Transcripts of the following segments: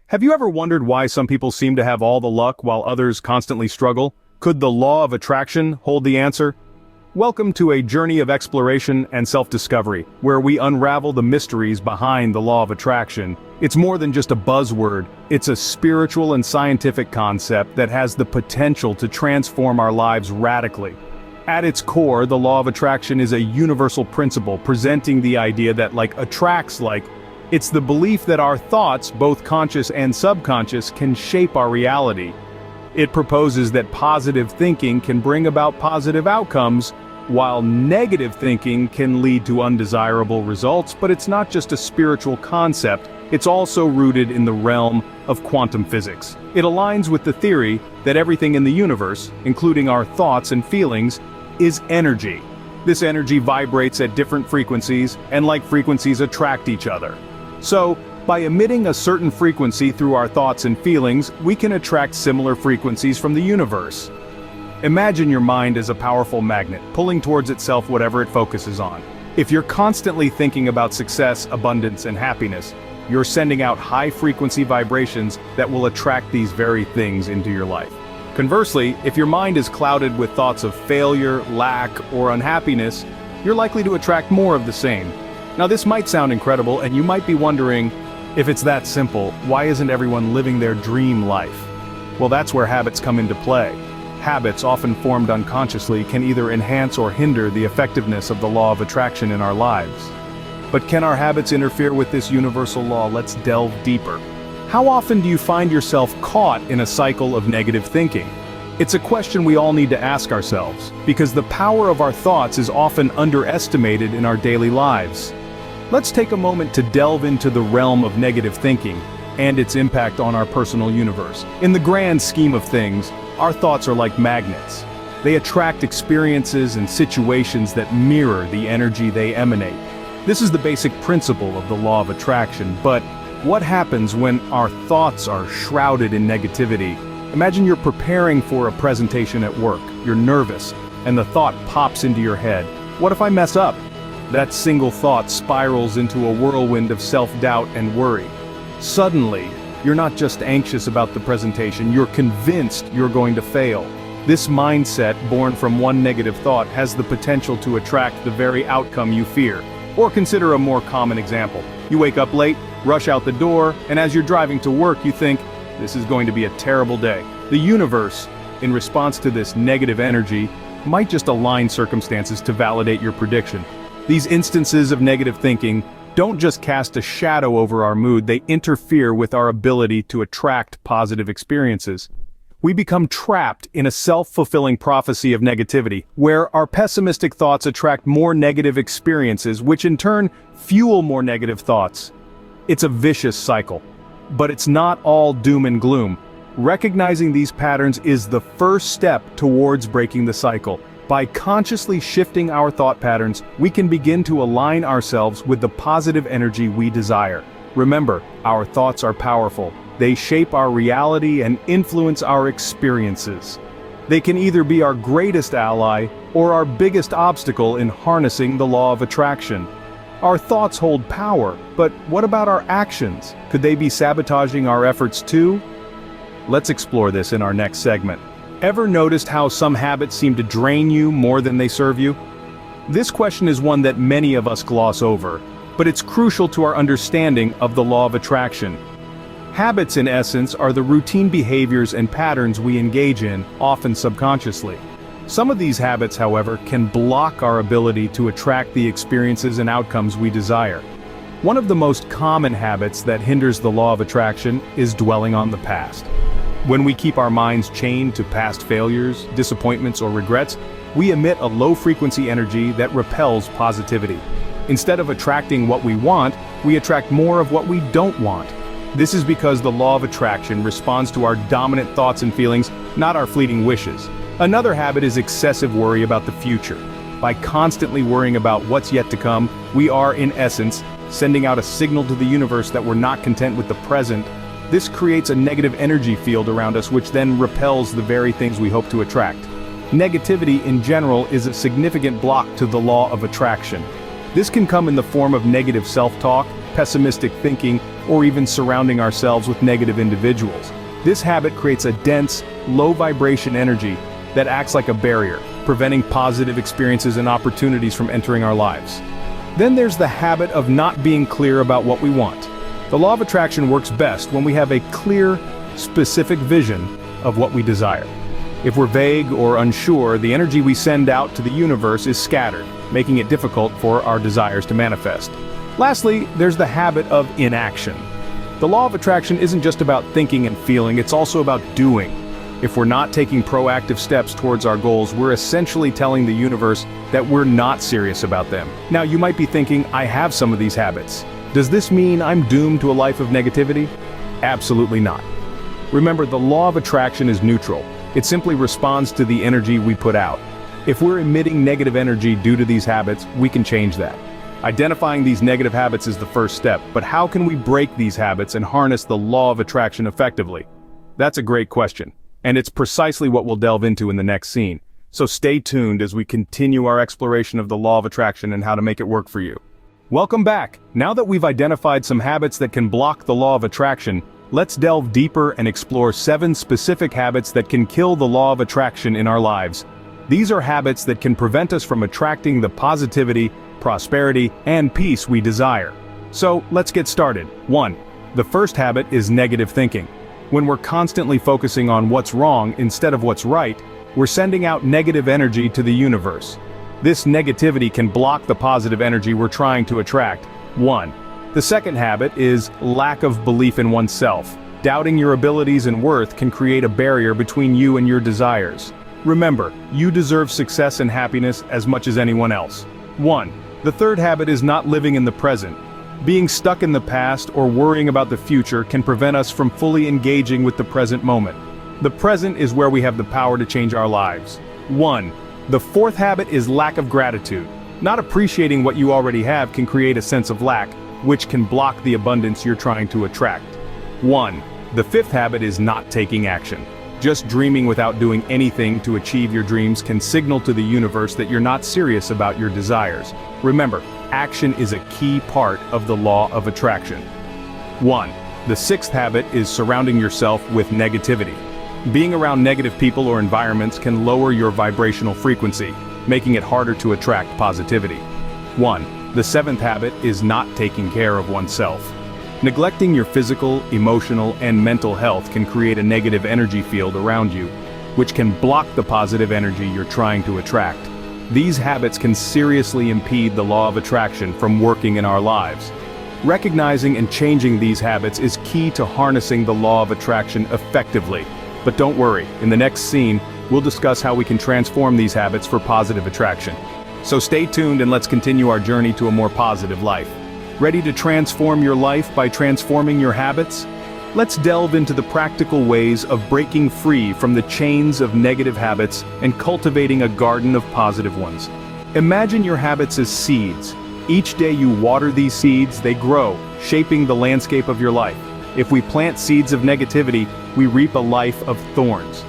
Have you ever wondered why some people seem to have all the luck while others constantly struggle? Could the law of attraction hold the answer? Welcome to a journey of exploration and self-discovery, where we unravel the mysteries behind the law of attraction. It's more than just a buzzword, it's a spiritual and scientific concept that has the potential to transform our lives radically. At its core, the law of attraction is a universal principle presenting the idea that like attracts like. It's the belief that our thoughts, both conscious and subconscious, can shape our reality. It proposes that positive thinking can bring about positive outcomes, while negative thinking can lead to undesirable results. But it's not just a spiritual concept, it's also rooted in the realm of quantum physics. It aligns with the theory that everything in the universe, including our thoughts and feelings, is energy. This energy vibrates at different frequencies, and like frequencies attract each other. So, by emitting a certain frequency through our thoughts and feelings, we can attract similar frequencies from the universe. Imagine your mind as a powerful magnet, pulling towards itself whatever it focuses on. If you're constantly thinking about success, abundance, and happiness, you're sending out high-frequency vibrations that will attract these very things into your life. Conversely, if your mind is clouded with thoughts of failure, lack, or unhappiness, you're likely to attract more of the same. Now this might sound incredible, and you might be wondering, if it's that simple, why isn't everyone living their dream life? Well, that's where habits come into play. Habits, often formed unconsciously, can either enhance or hinder the effectiveness of the law of attraction in our lives. But can our habits interfere with this universal law? Let's delve deeper. How often do you find yourself caught in a cycle of negative thinking? It's a question we all need to ask ourselves, because the power of our thoughts is often underestimated in our daily lives. Let's take a moment to delve into the realm of negative thinking and its impact on our personal universe. In the grand scheme of things, our thoughts are like magnets. They attract experiences and situations that mirror the energy they emanate. This is the basic principle of the law of attraction, but what happens when our thoughts are shrouded in negativity? Imagine you're preparing for a presentation at work, you're nervous, and the thought pops into your head. What if I mess up? That single thought spirals into a whirlwind of self-doubt and worry. Suddenly, you're not just anxious about the presentation, you're convinced you're going to fail. This mindset, born from one negative thought, has the potential to attract the very outcome you fear. Or consider a more common example. You wake up late, rush out the door, and as you're driving to work you think, this is going to be a terrible day. The universe, in response to this negative energy, might just align circumstances to validate your prediction. These instances of negative thinking don't just cast a shadow over our mood, they interfere with our ability to attract positive experiences. We become trapped in a self-fulfilling prophecy of negativity, where our pessimistic thoughts attract more negative experiences, which in turn fuel more negative thoughts. It's a vicious cycle. But it's not all doom and gloom. Recognizing these patterns is the first step towards breaking the cycle. By consciously shifting our thought patterns, we can begin to align ourselves with the positive energy we desire. Remember, our thoughts are powerful. They shape our reality and influence our experiences. They can either be our greatest ally or our biggest obstacle in harnessing the law of attraction. Our thoughts hold power, but what about our actions? Could they be sabotaging our efforts too? Let's explore this in our next segment. Ever noticed how some habits seem to drain you more than they serve you? This question is one that many of us gloss over, but it's crucial to our understanding of the law of attraction. Habits, in essence, are the routine behaviors and patterns we engage in, often subconsciously. Some of these habits, however, can block our ability to attract the experiences and outcomes we desire. One of the most common habits that hinders the law of attraction is dwelling on the past. When we keep our minds chained to past failures, disappointments, or regrets, we emit a low-frequency energy that repels positivity. Instead of attracting what we want, we attract more of what we don't want. This is because the law of attraction responds to our dominant thoughts and feelings, not our fleeting wishes. Another habit is excessive worry about the future. By constantly worrying about what's yet to come, we are, in essence, sending out a signal to the universe that we're not content with the present. This creates a negative energy field around us, which then repels the very things we hope to attract. Negativity in general is a significant block to the law of attraction. This can come in the form of negative self-talk, pessimistic thinking, or even surrounding ourselves with negative individuals. This habit creates a dense, low-vibration energy that acts like a barrier, preventing positive experiences and opportunities from entering our lives. Then there's the habit of not being clear about what we want. The law of attraction works best when we have a clear, specific vision of what we desire. If we're vague or unsure, the energy we send out to the universe is scattered, making it difficult for our desires to manifest. Lastly, there's the habit of inaction. The law of attraction isn't just about thinking and feeling, it's also about doing. If we're not taking proactive steps towards our goals, we're essentially telling the universe that we're not serious about them. Now, you might be thinking, I have some of these habits. Does this mean I'm doomed to a life of negativity? Absolutely not. Remember, the law of attraction is neutral. It simply responds to the energy we put out. If we're emitting negative energy due to these habits, we can change that. Identifying these negative habits is the first step, but how can we break these habits and harness the law of attraction effectively? That's a great question, and it's precisely what we'll delve into in the next scene. So stay tuned as we continue our exploration of the law of attraction and how to make it work for you. Welcome back. Now that we've identified some habits that can block the law of attraction, let's delve deeper and explore 7 specific habits that can kill the law of attraction in our lives. These are habits that can prevent us from attracting the positivity, prosperity, and peace we desire. So, let's get started. 1. The first habit is negative thinking. When we're constantly focusing on what's wrong instead of what's right, we're sending out negative energy to the universe. This negativity can block the positive energy we're trying to attract. 1. The second habit is lack of belief in oneself. Doubting your abilities and worth can create a barrier between you and your desires. Remember, you deserve success and happiness as much as anyone else. 1. The third habit is not living in the present. Being stuck in the past or worrying about the future can prevent us from fully engaging with the present moment. The present is where we have the power to change our lives. 1. The fourth habit is lack of gratitude. Not appreciating what you already have can create a sense of lack, which can block the abundance you're trying to attract. 1. The fifth habit is not taking action. Just dreaming without doing anything to achieve your dreams can signal to the universe that you're not serious about your desires. Remember, action is a key part of the law of attraction. 1. The sixth habit is surrounding yourself with negativity. Being around negative people or environments can lower your vibrational frequency, making it harder to attract positivity. 1. The seventh habit is not taking care of oneself. Neglecting your physical, emotional, and mental health can create a negative energy field around you, which can block the positive energy you're trying to attract. These habits can seriously impede the law of attraction from working in our lives. Recognizing and changing these habits is key to harnessing the law of attraction effectively. But don't worry, in the next scene, we'll discuss how we can transform these habits for positive attraction. So stay tuned and let's continue our journey to a more positive life. Ready to transform your life by transforming your habits? Let's delve into the practical ways of breaking free from the chains of negative habits and cultivating a garden of positive ones. Imagine your habits as seeds. Each day you water these seeds, they grow, shaping the landscape of your life. If we plant seeds of negativity, we reap a life of thorns.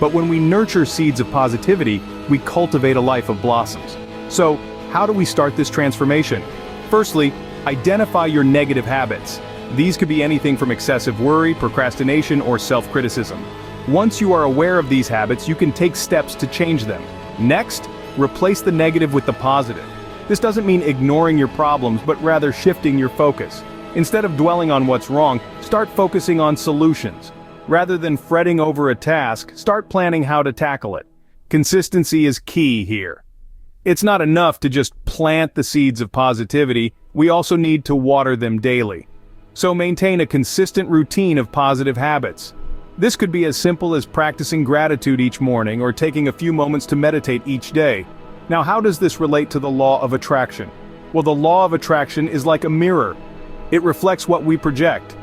But when we nurture seeds of positivity, we cultivate a life of blossoms. So, how do we start this transformation? Firstly, identify your negative habits. These could be anything from excessive worry, procrastination, or self-criticism. Once you are aware of these habits, you can take steps to change them. Next, replace the negative with the positive. This doesn't mean ignoring your problems, but rather shifting your focus. Instead of dwelling on what's wrong, start focusing on solutions. Rather than fretting over a task, start planning how to tackle it. Consistency is key here. It's not enough to just plant the seeds of positivity, we also need to water them daily. So maintain a consistent routine of positive habits. This could be as simple as practicing gratitude each morning or taking a few moments to meditate each day. Now, how does this relate to the law of attraction? Well, the law of attraction is like a mirror. It reflects what we project.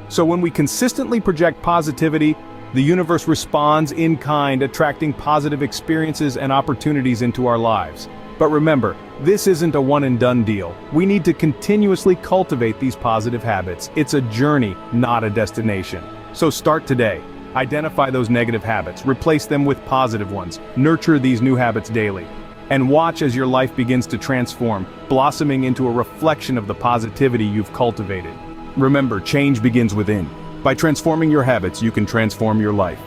So when we consistently project positivity, the universe responds in kind, attracting positive experiences and opportunities into our lives. But remember, this isn't a one-and-done deal. We need to continuously cultivate these positive habits. It's a journey, not a destination. So start today. Identify those negative habits, replace them with positive ones, nurture these new habits daily. And watch as your life begins to transform, blossoming into a reflection of the positivity you've cultivated. Remember, change begins within. By transforming your habits, you can transform your life.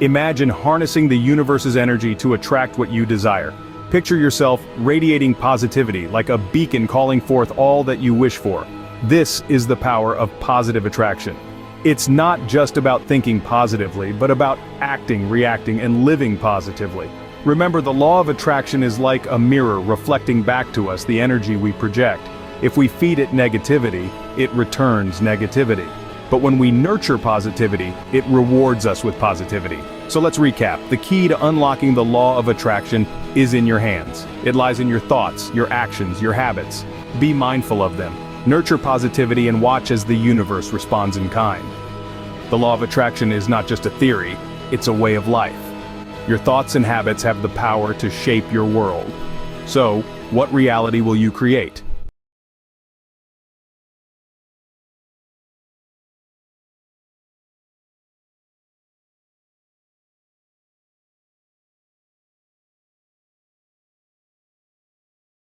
Imagine harnessing the universe's energy to attract what you desire. Picture yourself radiating positivity like a beacon calling forth all that you wish for. This is the power of positive attraction. It's not just about thinking positively, but about acting, reacting, and living positively. Remember, the law of attraction is like a mirror reflecting back to us the energy we project. If we feed it negativity, it returns negativity. But when we nurture positivity, it rewards us with positivity. So let's recap. The key to unlocking the law of attraction is in your hands. It lies in your thoughts, your actions, your habits. Be mindful of them. Nurture positivity and watch as the universe responds in kind. The law of attraction is not just a theory, it's a way of life. Your thoughts and habits have the power to shape your world. So, what reality will you create?